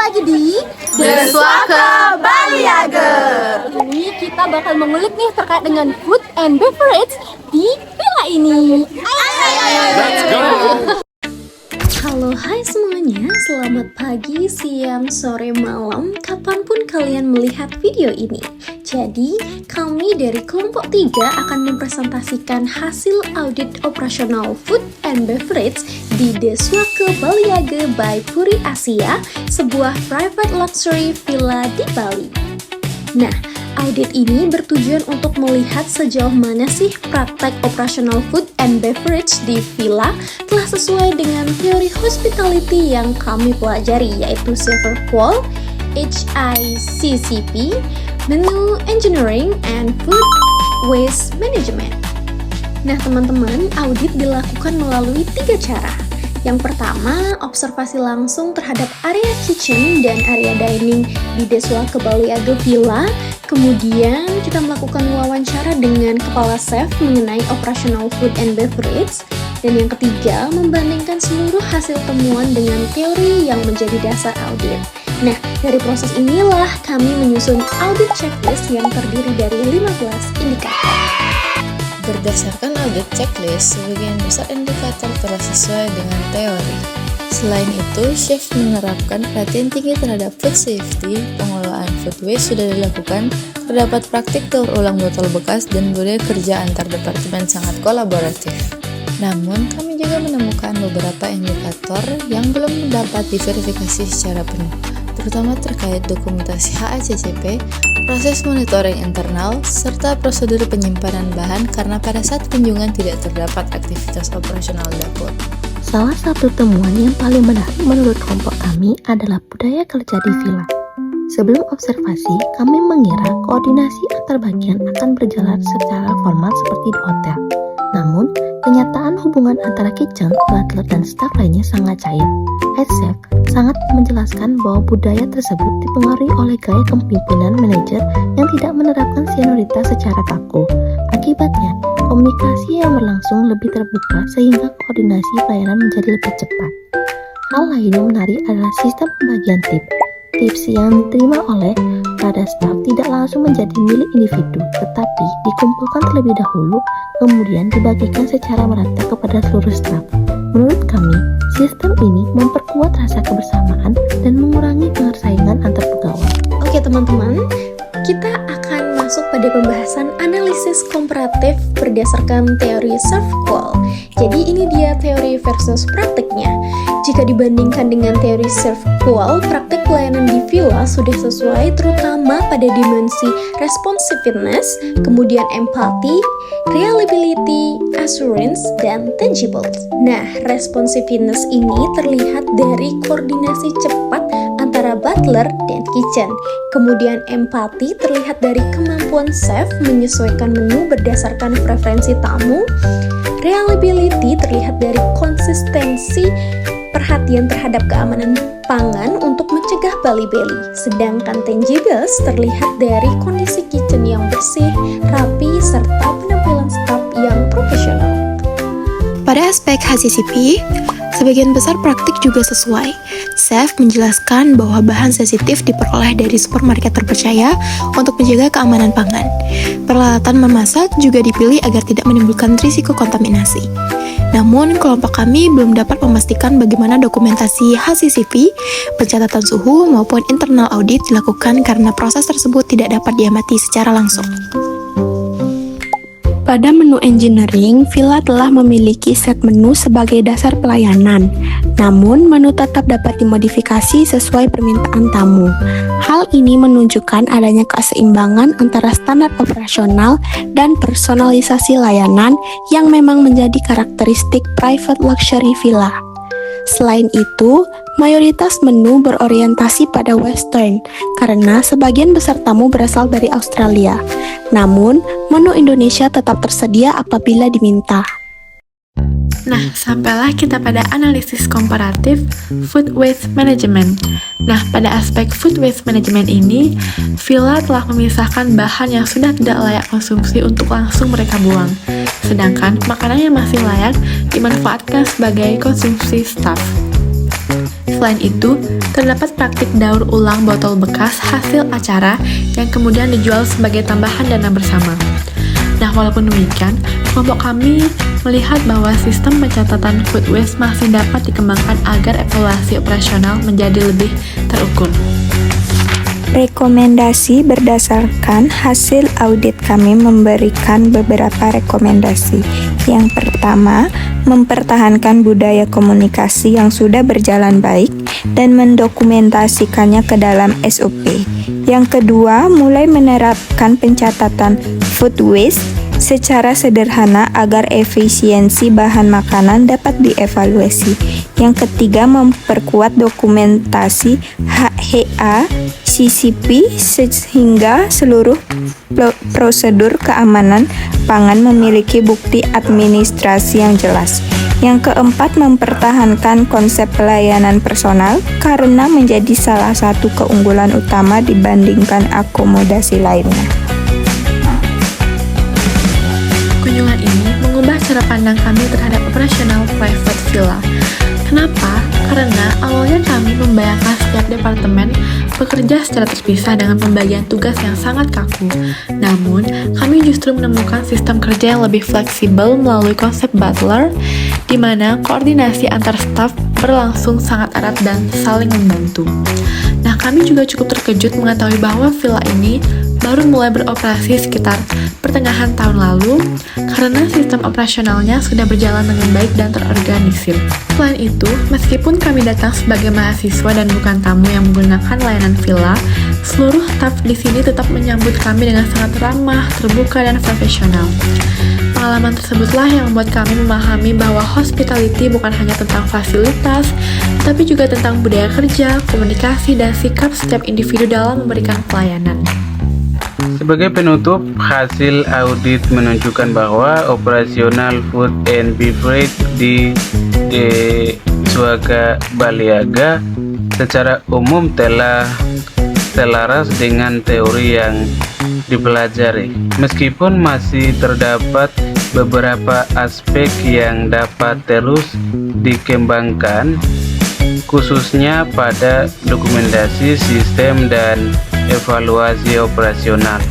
lagi di Deswaka Baliage. Ini kita bakal mengulik nih terkait dengan food and beverage di villa ini. Let's go. Halo, hai semuanya. Selamat pagi, siang, sore, malam, kapanpun kalian melihat video ini. Jadi, kami dari kelompok 3 akan mempresentasikan hasil audit operasional food and beverage di Deswaka Baliage by Puri Asia, sebuah private luxury villa di Bali. Nah, audit ini bertujuan untuk melihat sejauh mana sih praktek operasional food and beverage di villa telah sesuai dengan teori hospitality yang kami pelajari, yaitu server qual, HICCP, menu engineering, and food waste management. Nah teman-teman, audit dilakukan melalui 3 cara. Yang pertama, observasi langsung terhadap area kitchen dan area dining di Deswaka Baliage Villa. Kemudian kita melakukan wawancara dengan kepala chef mengenai operational food and beverage. Dan yang ketiga, membandingkan seluruh hasil temuan dengan teori yang menjadi dasar audit. Nah, dari proses inilah kami menyusun audit checklist yang terdiri dari 15 indikator. Berdasarkan audit checklist, sebagian besar indikator telah sesuai dengan teori. Selain itu, chef menerapkan perhatian tinggi terhadap food safety, pengelolaan food waste sudah dilakukan, terdapat praktik daur ulang botol bekas, dan budaya kerja antar departemen sangat kolaboratif. Namun, kami juga menemukan beberapa indikator yang belum dapat diverifikasi secara penuh, terutama terkait dokumentasi HACCP, proses monitoring internal, serta prosedur penyimpanan bahan karena pada saat kunjungan tidak terdapat aktivitas operasional dapur. Salah satu temuan yang paling menarik menurut kelompok kami adalah budaya kerja di villa. Sebelum observasi, kami mengira koordinasi antar bagian akan berjalan secara formal seperti di hotel. Namun, kenyataan hubungan antara kitchen, butler, dan staf lainnya sangat cair. Head chef sangat menjelaskan bahwa budaya tersebut dipengaruhi oleh gaya kepemimpinan manajer yang tidak menerapkan senioritas secara kaku. Akibatnya, komunikasi yang berlangsung lebih terbuka sehingga koordinasi pelayanan menjadi lebih cepat. Hal lain yang menarik adalah sistem pembagian tips. Tips yang diterima oleh para staf tidak langsung menjadi milik individu, tetapi dikumpulkan terlebih dahulu, kemudian dibagikan secara merata kepada seluruh staf. Menurut kami, sistem ini memperkuat rasa kebersamaan dan mengurangi persaingan antar pegawai. Oke teman-teman, kita akan masuk pada pembahasan analisis komparatif berdasarkan teori serve qual. Jadi ini dia teori versus praktiknya. Jika dibandingkan dengan teori serve qual, praktik pelayanan di villa sudah sesuai terutama pada dimensi responsiveness, kemudian empathy, reliability, assurance, dan tangibles. Nah, responsiveness ini terlihat dari koordinasi cepat antara butler dan kitchen. Kemudian empati terlihat dari kemampuan chef menyesuaikan menu berdasarkan preferensi tamu. Reliability terlihat dari konsistensi perhatian terhadap keamanan pangan untuk mencegah bali-beli. Sedangkan tangibles terlihat dari kondisi kitchen yang bersih, rapi, serta penampilan staf yang profesional. Pada aspek HACCP, sebagian besar praktik juga sesuai. Chef menjelaskan bahwa bahan sensitif diperoleh dari supermarket terpercaya untuk menjaga keamanan pangan. Peralatan memasak juga dipilih agar tidak menimbulkan risiko kontaminasi. Namun, kelompok kami belum dapat memastikan bagaimana dokumentasi HACCP, pencatatan suhu, maupun internal audit dilakukan karena proses tersebut tidak dapat diamati secara langsung. Pada menu engineering, villa telah memiliki set menu sebagai dasar pelayanan. Namun, menu tetap dapat dimodifikasi sesuai permintaan tamu. Hal ini menunjukkan adanya keseimbangan antara standar operasional dan personalisasi layanan yang memang menjadi karakteristik private luxury villa. Selain itu, mayoritas menu berorientasi pada western karena sebagian besar tamu berasal dari Australia. Namun, menu Indonesia tetap tersedia apabila diminta. Nah, sampailah kita pada analisis komparatif food waste management. Nah, pada aspek food waste management ini, villa telah memisahkan bahan yang sudah tidak layak konsumsi untuk langsung mereka buang. Sedangkan makanan yang masih layak dimanfaatkan sebagai konsumsi staff. Selain itu, terdapat praktik daur ulang botol bekas hasil acara yang kemudian dijual sebagai tambahan dana bersama. Nah, walaupun demikian, kelompok kami melihat bahwa sistem pencatatan food waste masih dapat dikembangkan agar evaluasi operasional menjadi lebih terukur. Rekomendasi berdasarkan hasil audit kami memberikan beberapa rekomendasi. Yang pertama, mempertahankan budaya komunikasi yang sudah berjalan baik dan mendokumentasikannya ke dalam SOP. Yang kedua, mulai menerapkan pencatatan food waste secara sederhana agar efisiensi bahan makanan dapat dievaluasi. Yang ketiga, memperkuat dokumentasi HHA CCP sehingga seluruh prosedur keamanan pangan memiliki bukti administrasi yang jelas. Yang keempat, mempertahankan konsep pelayanan personal karena menjadi salah satu keunggulan utama dibandingkan akomodasi lainnya. Kunjungan ini mengubah cara pandang kami terhadap operasional private villa. Kenapa? Karena awalnya kami membayangkan setiap departemen bekerja secara terpisah dengan pembagian tugas yang sangat kaku. Namun, kami justru menemukan sistem kerja yang lebih fleksibel melalui konsep butler, di mana koordinasi antar staf berlangsung sangat erat dan saling membantu. Nah, kami juga cukup terkejut mengetahui bahwa villa ini baru mulai beroperasi sekitar pertengahan tahun lalu karena sistem operasionalnya sudah berjalan dengan baik dan terorganisir. Selain itu, meskipun kami datang sebagai mahasiswa dan bukan tamu yang menggunakan layanan villa, seluruh staf di sini tetap menyambut kami dengan sangat ramah, terbuka, dan profesional. Pengalaman tersebutlah yang membuat kami memahami bahwa hospitality bukan hanya tentang fasilitas, tapi juga tentang budaya kerja, komunikasi, dan sikap setiap individu dalam memberikan pelayanan. Sebagai penutup, hasil audit menunjukkan bahwa operasional food and beverage di Suaka Baliaga secara umum telah selaras dengan teori yang dipelajari. Meskipun masih terdapat beberapa aspek yang dapat terus dikembangkan, khususnya pada dokumentasi sistem dan evaluasi operasional.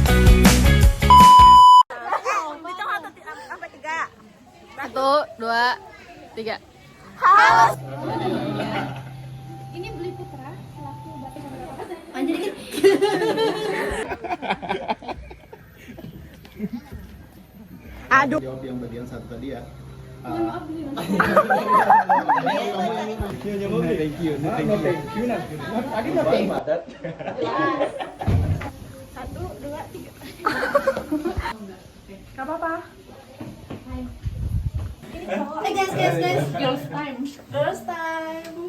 Satu, dua, tiga. Jawab yang bagian satu tadi ya. Hey guys. Girls time.